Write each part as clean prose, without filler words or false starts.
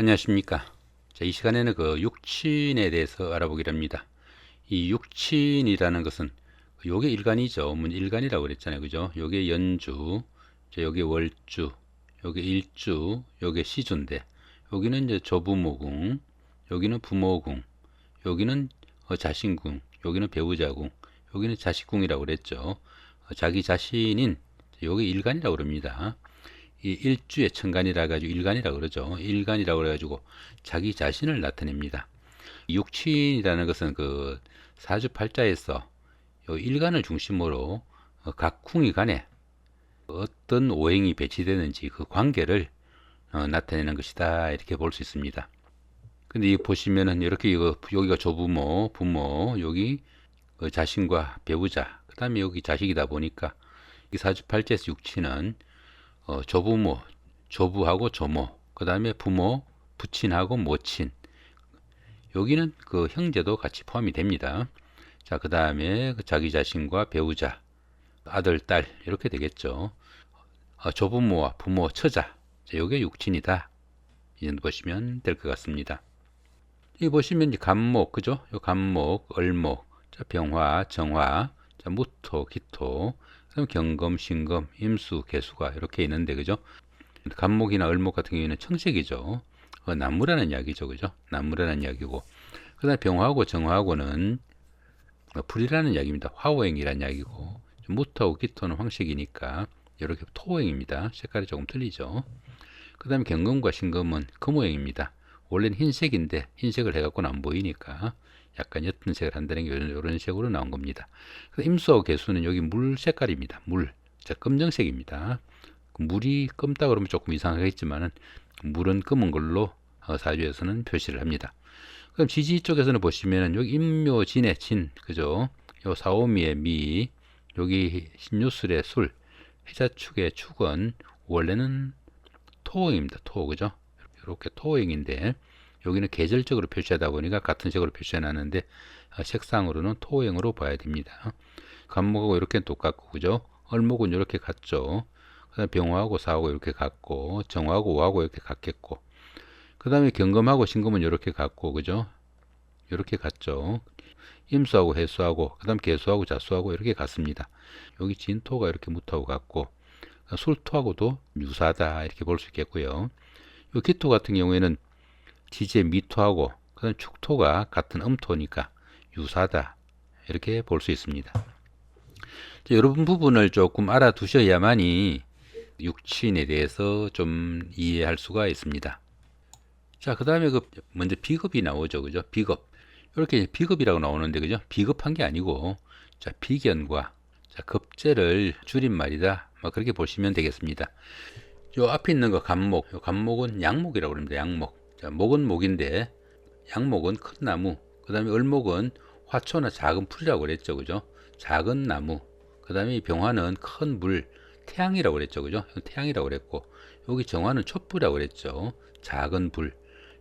안녕하십니까. 자, 이 시간에는 그 육친에 대해서 알아보기로 합니다. 이 육친이라는 것은 요게 일간이죠. 일간이라고 그랬잖아요. 그죠? 요게 연주, 요게 월주, 요게 일주, 요게 시주인데 여기는 이제 조부모궁, 여기는 부모궁, 여기는 자신궁, 여기는 배우자궁, 여기는 자식궁이라고 그랬죠. 자기 자신인 요게 일간이라고 그럽니다. 이 일주의 천간이라 가지고 일간이라고 그러죠. 일간이라고 그래가지고 자기 자신을 나타냅니다. 육친이라는 것은 그 사주팔자에서 요 일간을 중심으로 각 궁이 간에 어떤 오행이 배치되는지 그 관계를 나타내는 것이다 이렇게 볼 수 있습니다. 근데 이 보시면은 이렇게 여기가 조부모, 부모, 여기 자신과 배우자, 그 다음에 여기 자식이다 보니까 이 사주팔자에서 육친은 조부모, 조부하고 조모, 그 다음에 부모, 부친하고 모친. 여기는 그 형제도 같이 포함이 됩니다. 자, 그 다음에 자기 자신과 배우자, 아들, 딸, 이렇게 되겠죠. 조부모와 부모, 처자. 자, 요게 육친이다. 이 정도 보시면 될 것 같습니다. 이 보시면 이제 간목, 그죠? 요 간목, 을목, 자, 병화, 정화, 자, 무토, 기토, 그다음 경금, 신금, 임수, 개수가 이렇게 있는데, 그죠? 간목이나 을목 같은 경우에는 청색이죠. 나무라는 이야기죠, 그죠? 나무라는 이야기고, 그다음 병화하고 정화하고는 불이라는 이야기입니다. 화오행이라는 이야기고, 무토하고 기토는 황색이니까 이렇게 토오행입니다. 색깔이 조금 틀리죠. 그다음에 경금과 신금은 금오행입니다. 원래는 흰색인데 흰색을 해갖고는 안 보이니까 약간 옅은 색을 한다는 게 이런 식으로 나온 겁니다. 임수하고 개수는 여기 물 색깔입니다. 물, 자, 검정색입니다. 물이 검다 그러면 조금 이상하겠지만은 물은 검은 걸로 사주에서는 표시를 합니다. 그럼 지지 쪽에서는 보시면은 여기 임묘진의 진, 그죠? 요 사오미의 미, 여기 신유술의 술, 해자축의 축은 원래는 토행입니다. 토, 그죠? 이렇게 토행인데 여기는 계절적으로 표시하다 보니까 같은 색으로 표시해놨는데 색상으로는 토행으로 봐야 됩니다. 간목하고 이렇게 똑같고, 그죠? 을목은 이렇게 같죠. 그다음에 병화하고 사하고 이렇게 같고, 정화하고 오하고 이렇게 같겠고, 그 다음에 경금하고 신금은 이렇게 같고, 그죠? 이렇게 같죠. 임수하고 해수하고, 그 다음 개수하고 자수하고 이렇게 같습니다. 여기 진토가 이렇게 무토하고 같고, 술토하고도 유사하다 이렇게 볼 수 있겠고요. 이 기토 같은 경우에는 지지의 미토하고 그다음 축토가 같은 음토니까 유사하다 이렇게 볼 수 있습니다. 여러분 부분을 조금 알아두셔야만이 육친에 대해서 좀 이해할 수가 있습니다. 자, 그 다음에 먼저 비급이 나오죠, 그죠? 비급. 이렇게 비급이라고 나오는데, 그죠? 비급한 게 아니고, 자, 비견과 자, 급제를 줄임말이다. 그렇게 보시면 되겠습니다. 요 앞에 있는 거 간목, 요 간목은 양목이라고 합니다. 양목. 자, 목은 목인데, 양목은 큰 나무, 그 다음에 을목은 화초나 작은 풀이라고 그랬죠, 그죠? 작은 나무. 그 다음에 병화는 큰 물, 태양이라고 그랬죠, 그죠? 태양이라고 그랬고, 여기 정화는 촛불이라고 그랬죠. 작은 불.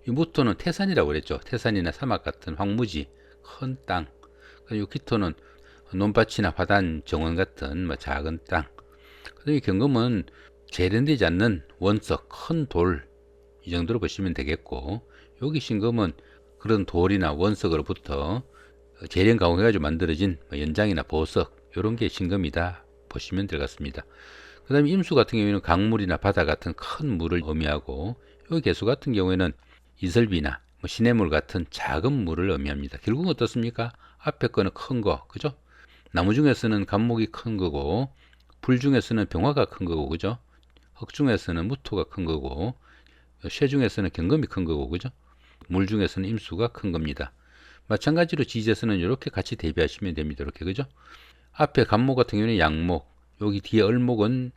이 무토는 태산이라고 그랬죠. 태산이나 사막 같은 황무지, 큰 땅. 그리고 기토는 논밭이나 화단, 정원 같은 작은 땅. 그다음에 경금은 재련되지 않는 원석, 큰 돌, 이 정도로 보시면 되겠고, 여기 신금은 그런 돌이나 원석으로부터 재련 가공해가지고 만들어진 연장이나 보석, 이런 게 신금이다 보시면 될 것 같습니다. 그 다음에 임수 같은 경우에는 강물이나 바다 같은 큰 물을 의미하고, 여기 개수 같은 경우에는 이설비나 시냇물 같은 작은 물을 의미합니다. 결국은 어떻습니까? 앞에 거는 큰 거, 그죠? 나무 중에서는 간목이 큰 거고, 불 중에서는 병화가 큰 거고, 그죠? 흙 중에서는 무토가 큰 거고, 쇠 중에서는 경금이 큰 거고, 그죠? 물 중에서는 임수가 큰 겁니다. 마찬가지로 지지에서는 이렇게 같이 대비하시면 됩니다. 이렇게, 그죠? 앞에 간목 같은 경우는 양목, 여기 뒤에 을목은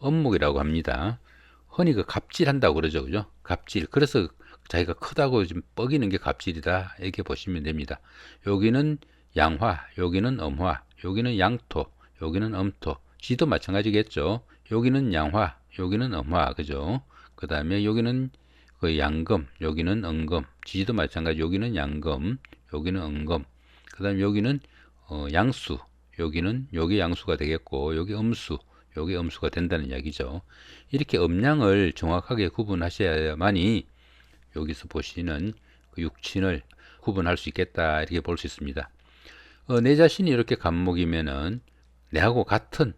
음목이라고 합니다. 흔히 그 갑질한다고 그러죠, 그죠? 갑질. 그래서 자기가 크다고 지금 뻐기는 게 갑질이다. 이렇게 보시면 됩니다. 여기는 양화, 여기는 음화, 여기는 양토, 여기는 음토. 지도 마찬가지겠죠. 여기는 양화, 여기는 음화, 그죠? 그 다음에 여기는 그 양금, 여기는 음금. 지도 마찬가지. 여기는 양금, 여기는 음금. 그 다음에 여기는 양수, 여기는 여기 양수가 되겠고, 여기 음수, 여기 음수가 된다는 이야기죠. 이렇게 음양을 정확하게 구분하셔야만이 여기서 보시는 그 육친을 구분할 수 있겠다 이렇게 볼 수 있습니다. 내 자신이 이렇게 갑목이면은 내하고 같은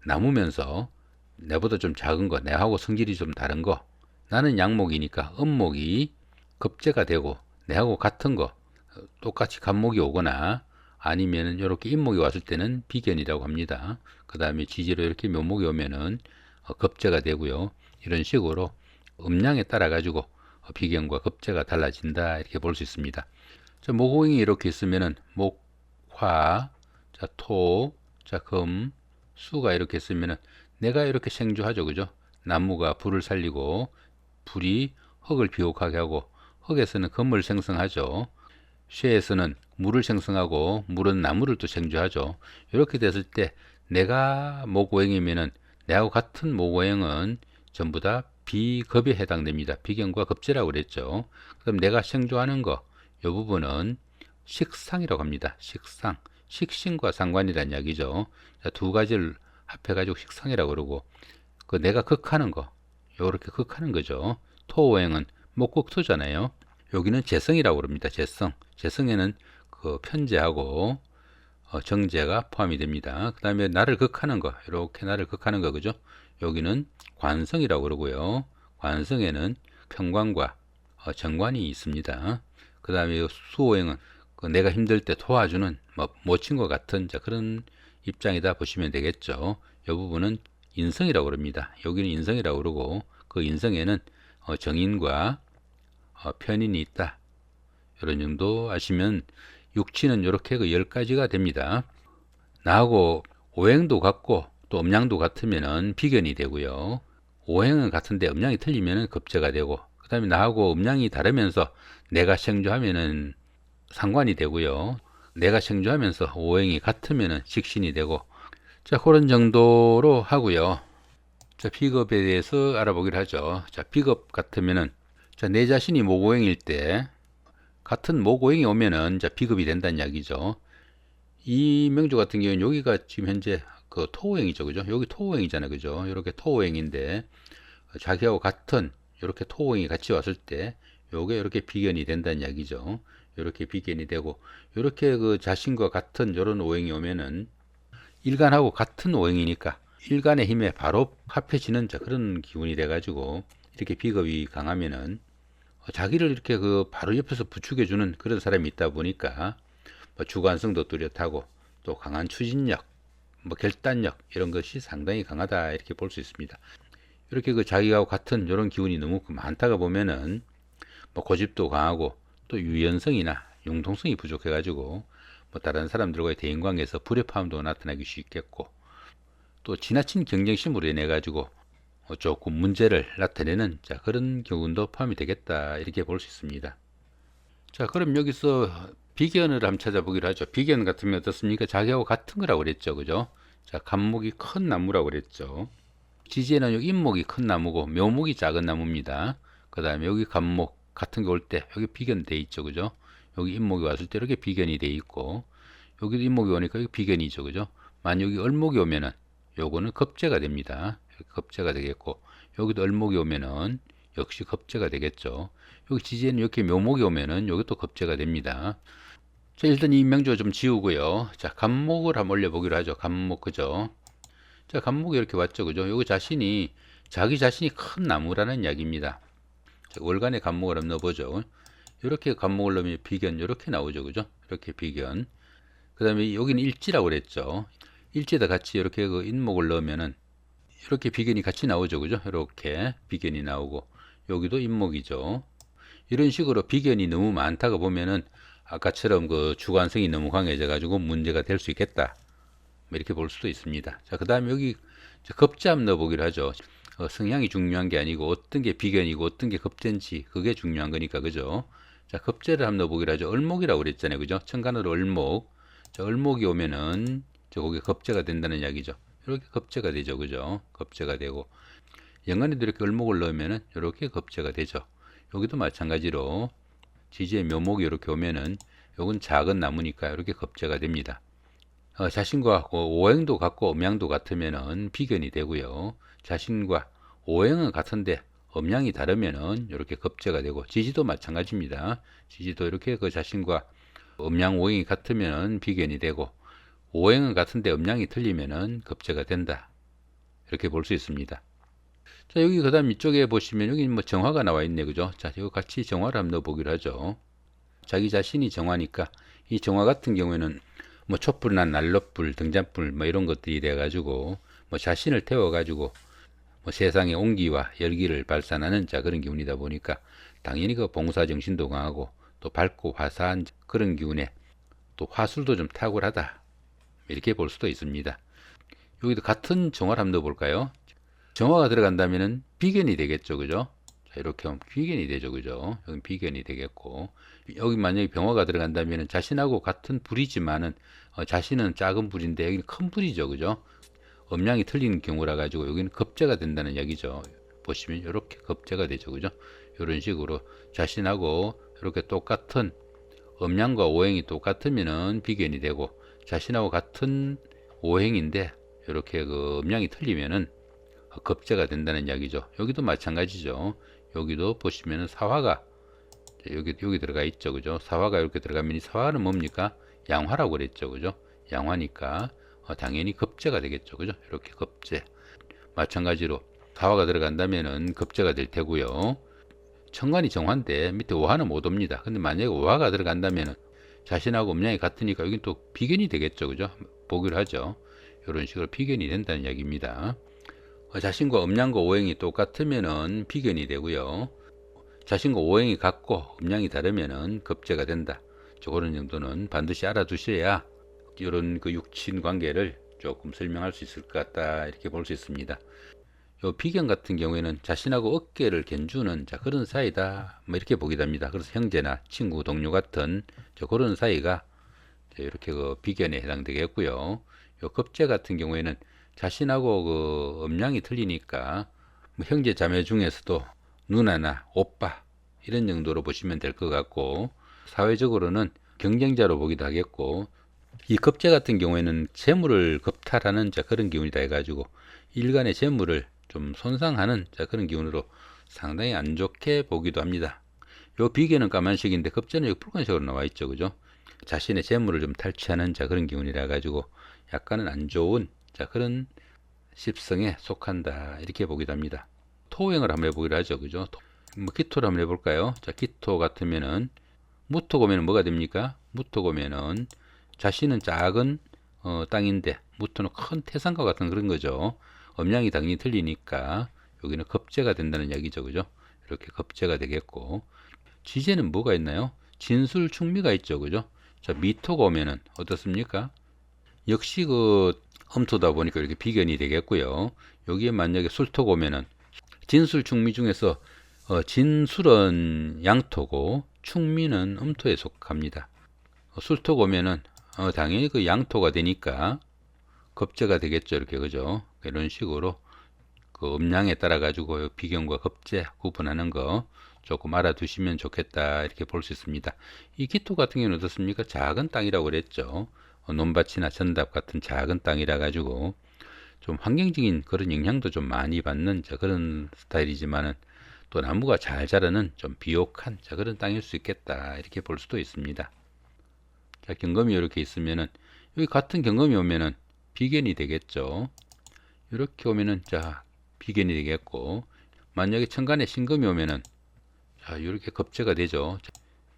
나무면서 내보다 좀 작은 거, 내하고 성질이 좀 다른 거, 나는 양목이니까 음목이 급제가 되고 내하고 같은 거 똑같이 갑목이 오거나 아니면은 이렇게 임목이 왔을 때는 비견이라고 합니다. 그 다음에 지지로 이렇게 묘목이 오면은 급제가 되고요. 이런 식으로 음양에 따라 가지고 비견과 급제가 달라진다 이렇게 볼 수 있습니다. 자, 목호잉이 이렇게 있으면은 목, 화, 자, 토, 자, 금, 수가 이렇게 있으면은 내가 이렇게 생주하죠, 그죠? 나무가 불을 살리고 불이 흙을 비옥하게 하고 흙에서는 금을 생성하죠. 쇠에서는 물을 생성하고 물은 나무를 또 생주하죠. 이렇게 됐을 때 내가 목오행이면은 내하고 같은 목오행은 전부 다 비급에 해당됩니다. 비견과 급제라고 그랬죠. 그럼 내가 생주하는 거, 이 부분은 식상이라고 합니다. 식상, 식신과 상관이라는 이야기죠. 자, 두 가지를 합해가지고 식상이라고 그러고 그 내가 극하는 거, 요렇게 극하는 거죠. 토오행은 목극토잖아요. 여기는 재성이라고 그럽니다. 재성. 재성에는 그 편재하고 정제가 포함이 됩니다. 그 다음에 나를 극하는 거, 이렇게 나를 극하는 거, 그죠? 여기는 관성이라고 그러고요. 관성에는 편관과 정관이 있습니다. 그 다음에 수호행은 그 내가 힘들 때 도와주는 뭐 모친과 같은 자, 그런 입장이다 보시면 되겠죠. 이 부분은 인성이라고 그럽니다. 여기는 인성이라고 그러고 그 인성에는 정인과 편인이 있다. 이런 정도 아시면 육치는 이렇게 그 10가지가 됩니다. 나하고 오행도 같고 또 음양도 같으면은 비견이 되고요. 오행은 같은데 음양이 틀리면은 급제가 되고 그 다음에 나하고 음양이 다르면서 내가 생주하면은 상관이 되고요. 내가 생주하면서 오행이 같으면은 식신이 되고 자 그런 정도로 하고요. 자 비겁에 대해서 알아보기로 하죠. 자 비겁 같으면은 자 내 자신이 목오행일 때 같은 목오행이 오면은 자 비급이 된다는 이야기죠. 이 명주 같은 경우는 여기가 지금 현재 그 토오행이죠, 그죠? 여기 토오행이잖아요, 그죠? 이렇게 토오행인데 자기하고 같은 이렇게 토오행이 같이 왔을 때 요게 이렇게 비견이 된다는 이야기죠. 이렇게 비견이 되고 이렇게 그 자신과 같은 이런 오행이 오면은 일간하고 같은 오행이니까 일간의 힘에 바로 합해지는 자 그런 기운이 돼가지고 이렇게 비겁이 강하면은 자기를 이렇게 그 바로 옆에서 부추겨주는 그런 사람이 있다 보니까 뭐 주관성도 뚜렷하고 또 강한 추진력, 뭐 결단력 이런 것이 상당히 강하다 이렇게 볼 수 있습니다. 이렇게 그 자기하고 같은 이런 기운이 너무 많다가 보면은 뭐 고집도 강하고 또 유연성이나 융통성이 부족해가지고 뭐 다른 사람들과의 대인관계에서 불협화음도 나타나기 쉽겠고 또 지나친 경쟁심으로 인해 가지고 조금 문제를 나타내는 자 그런 경우도 포함이 되겠다 이렇게 볼 수 있습니다. 자 그럼 여기서 비견을 한번 찾아보기로 하죠. 비견 같으면 어떻습니까? 자기하고 같은 거라고 그랬죠, 그죠? 자 갑목이 큰 나무라고 그랬죠. 지지에는 여기 임목이 큰 나무고 묘목이 작은 나무입니다. 그 다음에 여기 갑목 같은 게 올 때 여기 비견 돼 있죠, 그죠? 여기 임목이 왔을 때 이렇게 비견이 돼 있고 여기도 임목이 오니까 여기 비견이죠, 그죠? 만약 여기 을목이 오면은 요거는 겁재가 됩니다. 겁재가 되겠고 여기도 을목이 오면은 역시 겁재가 되겠죠. 여기 지지에는 이렇게 묘목이 오면은 여기 또 겁재가 됩니다. 자 일단 이 명조 좀 지우고요. 자 갑목을 한번 올려보기로 하죠. 갑목 그죠? 자 갑목이 이렇게 왔죠, 그죠? 여기 자신이 자기 자신이 큰 나무라는 이야기입니다. 자, 월간에 갑목을 한번 넣어보죠. 이렇게 갑목을 넣으면 비견 이렇게 나오죠, 그죠? 이렇게 비견. 그 다음에 여기는 일지라고 그랬죠. 일지에다 같이 이렇게 그 인목을 넣으면은 이렇게 비견이 같이 나오죠, 그죠? 이렇게 비견이 나오고 여기도 인목이죠. 이런 식으로 비견이 너무 많다가 보면은 아까처럼 그 주관성이 너무 강해져 가지고 문제가 될 수 있겠다. 뭐 이렇게 볼 수도 있습니다. 자, 그 다음에 여기 겁재 한번 넣어보기로 하죠. 성향이 중요한 게 아니고 어떤 게 비견이고 어떤 게 겁재인지 그게 중요한 거니까, 그죠? 자, 겁재를 한번 넣어보기로 하죠. 을목이라고 그랬잖아요, 그죠? 천간으로 을목. 자, 을목이 오면은 저 거기에 겁재가 된다는 이야기죠. 이렇게 겁재가 되죠, 그죠? 겁재가 되고 연간에도 이렇게 을목을 넣으면은 이렇게 겁재가 되죠. 여기도 마찬가지로 지지의 묘목이 이렇게 오면은 요건 작은 나무니까 이렇게 겁재가 됩니다. 자신과 오행도 같고 음양도 같으면은 비견이 되고요. 자신과 오행은 같은데 음양이 다르면은 이렇게 급제가 되고, 지지도 마찬가지입니다. 지지도 이렇게 그 자신과 음양 오행이 같으면은 비견이 되고, 오행은 같은데 음양이 틀리면은 급제가 된다. 이렇게 볼 수 있습니다. 자, 여기 그 다음 이쪽에 보시면 여기 뭐 정화가 나와 있네. 그죠? 자, 이거 같이 정화를 한번 넣어보기로 하죠. 자기 자신이 정화니까, 이 정화 같은 경우에는 뭐 촛불이나 난로불, 등잔불 뭐 이런 것들이 돼가지고 뭐 자신을 태워가지고 뭐 세상의 온기와 열기를 발산하는 자 그런 기운이다 보니까 당연히 그 봉사 정신도 강하고 또 밝고 화사한 그런 기운에 또 화술도 좀 탁월하다. 이렇게 볼 수도 있습니다. 여기도 같은 정화를 한번 넣어볼까요? 정화가 들어간다면은 비견이 되겠죠. 그죠? 자, 이렇게 하면 비견이 되죠. 그죠? 여기 비견이 되겠고, 여기 만약에 병화가 들어간다면은 자신하고 같은 불이지만은 자신은 작은 불인데 여기는 큰 불이죠. 그죠? 음양이 틀린 경우라 가지고 여기는 급제가 된다는 이야기죠. 보시면 이렇게 급제가 되죠. 그죠? 이런 식으로 자신하고 이렇게 똑같은 음양과 오행이 똑같으면은 비견이 되고, 자신하고 같은 오행인데 이렇게 그 음양이 틀리면은 급제가 된다는 이야기죠. 여기도 마찬가지죠. 여기도 보시면은 사화가 여기 들어가 있죠. 그죠? 사화가 이렇게 들어가면 이 사화는 뭡니까? 양화라고 그랬죠. 그죠? 양화니까 당연히 급제가 되겠죠. 그죠? 이렇게 급제. 마찬가지로 사화가 들어간다면은 급제가 될 테고요. 천간이 정화인데 밑에 오화는 못 옵니다. 근데 만약에 오화가 들어간다면은 자신하고 음양이 같으니까 여긴 또 비견이 되겠죠. 그죠? 보기로 하죠. 이런 식으로 비견이 된다는 이야기입니다. 자신과 음양과 오행이 똑같으면은 비견이 되고요. 자신과 오행이 같고 음양이 다르면은 급제가 된다. 그런 정도는 반드시 알아두셔야 이런 그 육친 관계를 조금 설명할 수 있을 것 같다. 이렇게 볼 수 있습니다. 요 비견 같은 경우에는 자신하고 어깨를 견주는 그런 사이다. 뭐 이렇게 보게 됩니다. 그래서 형제나 친구, 동료 같은 그런 사이가 이렇게 그 비견에 해당되겠고요. 요 급제 같은 경우에는 자신하고 그 음양이 틀리니까 뭐 형제 자매 중에서도 누나나 오빠 이런 정도로 보시면 될 것 같고, 사회적으로는 경쟁자로 보기도 하겠고, 이 급제 같은 경우에는 재물을 겁탈하는 그런 기운이다 해가지고 일간의 재물을 좀 손상하는 그런 기운으로 상당히 안 좋게 보기도 합니다. 요 비계는 까만색인데 급제는 붉은색으로 나와 있죠. 그죠? 자신의 재물을 좀 탈취하는 그런 기운이라 가지고 약간은 안 좋은 그런 십성에 속한다. 이렇게 보기도 합니다. 토행을 한번 해보기로 하죠. 그죠? 뭐 기토를 한번 해볼까요? 자, 기토 같으면은 무토 고면은 뭐가 됩니까? 무토 고면은 자신은 작은 땅인데 무토는 큰 태산과 같은 그런 거죠. 음양이 당연히 틀리니까 여기는 겁제가 된다는 이야기죠. 그죠? 이렇게 겁제가 되겠고, 지제는 뭐가 있나요? 진술 충미가 있죠. 그죠? 자, 미토가 오면은 어떻습니까? 역시 그 음토다 보니까 이렇게 비견이 되겠고요. 여기에 만약에 술토가 오면은 진술 충미 중에서 진술은 양토고 충미는 음토에 속합니다. 술토가 오면은 당연히 그 양토가 되니까 겁제가 되겠죠. 이렇게 그죠? 이런 식으로 그 음양에 따라 가지고 비견과 겁제 구분하는 거 조금 알아두시면 좋겠다. 이렇게 볼 수 있습니다. 이 기토 같은 경우는 어떻습니까? 작은 땅이라고 그랬죠. 논밭이나 전답 같은 작은 땅이라 가지고 좀 환경적인 그런 영향도 좀 많이 받는 그런 스타일이지만은 또 나무가 잘 자라는 좀 비옥한 그런 땅일 수 있겠다. 이렇게 볼 수도 있습니다. 자, 경금이 이렇게 있으면은 여기 같은 경금이 오면은 비견이 되겠죠. 이렇게 오면은 자 비견이 되겠고, 만약에 천간에 신금이 오면은 자 이렇게 겁제가 되죠.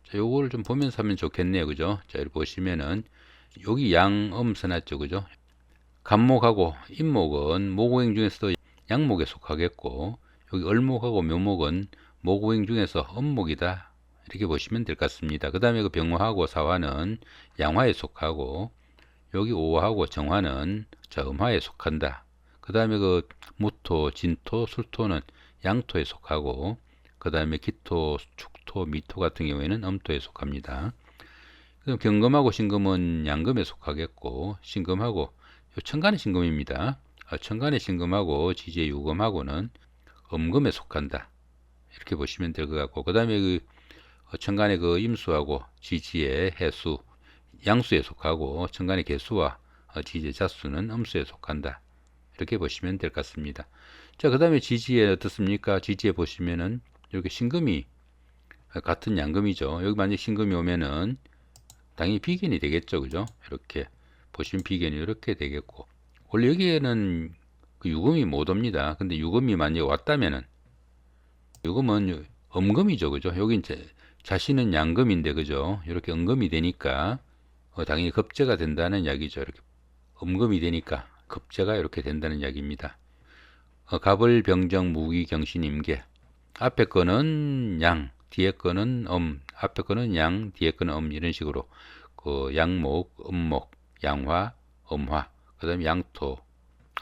자, 요거를 좀 보면서 하면 좋겠네요. 그죠? 자, 이렇게 보시면은 여기 양음 써놨죠. 그죠? 간목하고 임목은 목오행 중에서도 양목에 속하겠고, 여기 을목하고 묘목은 목오행 중에서 음목이다. 이렇게 보시면 될 것 같습니다. 그 다음에 그 병화하고 사화는 양화에 속하고, 여기 오화하고 정화는 음화에 속한다. 그 다음에 그 무토, 진토, 술토는 양토에 속하고, 그 다음에 기토, 축토, 미토 같은 경우에는 음토에 속합니다. 그럼 경금하고 신금은 양금에 속하겠고, 신금하고 천간의 신금입니다. 천간의 신금하고 지지의 유금하고는 음금에 속한다. 이렇게 보시면 될 것 같고, 그 다음에 그 천간의 그 임수하고 지지의 해수, 양수에 속하고, 천간의 개수와 지지의 자수는 음수에 속한다. 이렇게 보시면 될 것 같습니다. 자, 그 다음에 지지에 어떻습니까? 지지에 보시면은 여기 신금이 같은 양금이죠. 여기 만약 신금이 오면은 당연히 비견이 되겠죠. 그죠? 이렇게 보시면 비견이 이렇게 되겠고, 원래 여기에는 그 유금이 못 옵니다. 근데 유금이 만약에 왔다면은, 유금은 음금이죠. 그죠? 여기 이제 자신은 양금인데, 그죠? 이렇게 음금이 되니까 당연히 겁재가 된다는 이야기죠. 이렇게 음금이 되니까 겁재가 이렇게 된다는 이야기입니다. 갑을 병정 무기 경신 임계, 앞에 거는 양, 뒤에 거는 앞에 거는 양, 뒤에 거는 이런 식으로 그 양목, 음목, 양화, 음화, 그 다음에 양토,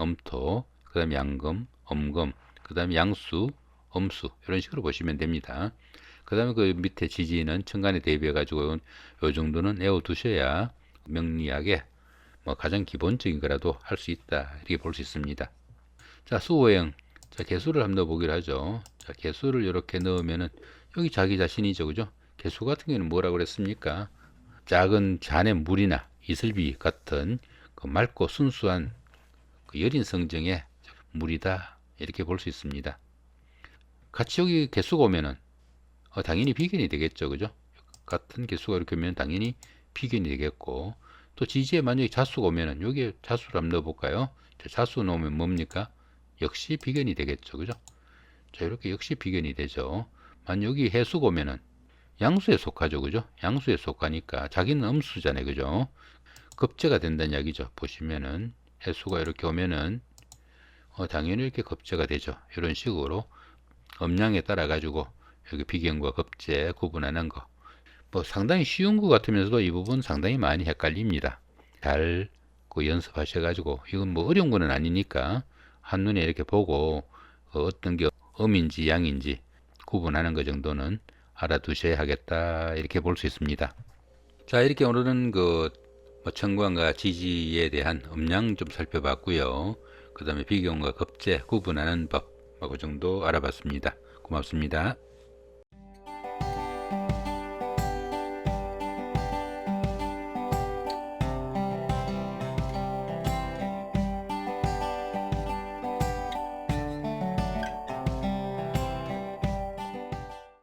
음토, 그 다음에 양금, 음금, 그 다음에 양수, 음수, 이런 식으로 보시면 됩니다. 그 다음에 그 밑에 지지는 천간에 대비해 가지고 요 정도는 외워 두셔야 명리학에 뭐 가장 기본적인 거라도 할 수 있다, 이렇게 볼 수 있습니다. 자, 수호형. 자, 개수를 한번 넣어보기로 하죠. 자, 개수를 이렇게 넣으면은 여기 자기 자신이죠. 그죠? 개수 같은 경우는 뭐라고 그랬습니까? 작은 잔의 물이나 이슬비 같은 그 맑고 순수한 그 여린 성정의 물이다, 이렇게 볼 수 있습니다. 같이 여기 개수가 오면은 당연히 비견이 되겠죠. 그죠? 같은 개수가 이렇게 오면 당연히 비견이 되겠고, 또 지지에 만약에 자수가 오면은 여기에 자수를 한번 넣어볼까요? 자, 자수 넣으면 뭡니까? 역시 비견이 되겠죠. 그죠? 자, 이렇게 역시 비견이 되죠. 만 여기 해수가 오면은 양수에 속하죠. 그죠? 양수에 속하니까 자기는 음수잖아요. 그죠? 겁재가 된다는 이야기죠. 보시면은 해수가 이렇게 오면은 당연히 이렇게 겁재가 되죠. 이런 식으로 음양에 따라 가지고 여기 비견과 겁재 구분하는 거, 뭐 상당히 쉬운 것 같으면서도 이 부분 상당히 많이 헷갈립니다. 잘 연습하셔 가지고, 이건 뭐 어려운 거는 아니니까 한눈에 이렇게 보고 어떤 게 음인지 양인지 구분하는 것 정도는 알아두셔야 하겠다, 이렇게 볼 수 있습니다. 자, 이렇게 오늘은 그 천간과 지지에 대한 음양 좀 살펴봤고요. 그 다음에 비견과 겁재 구분하는 법, 그 정도 알아봤습니다. 고맙습니다.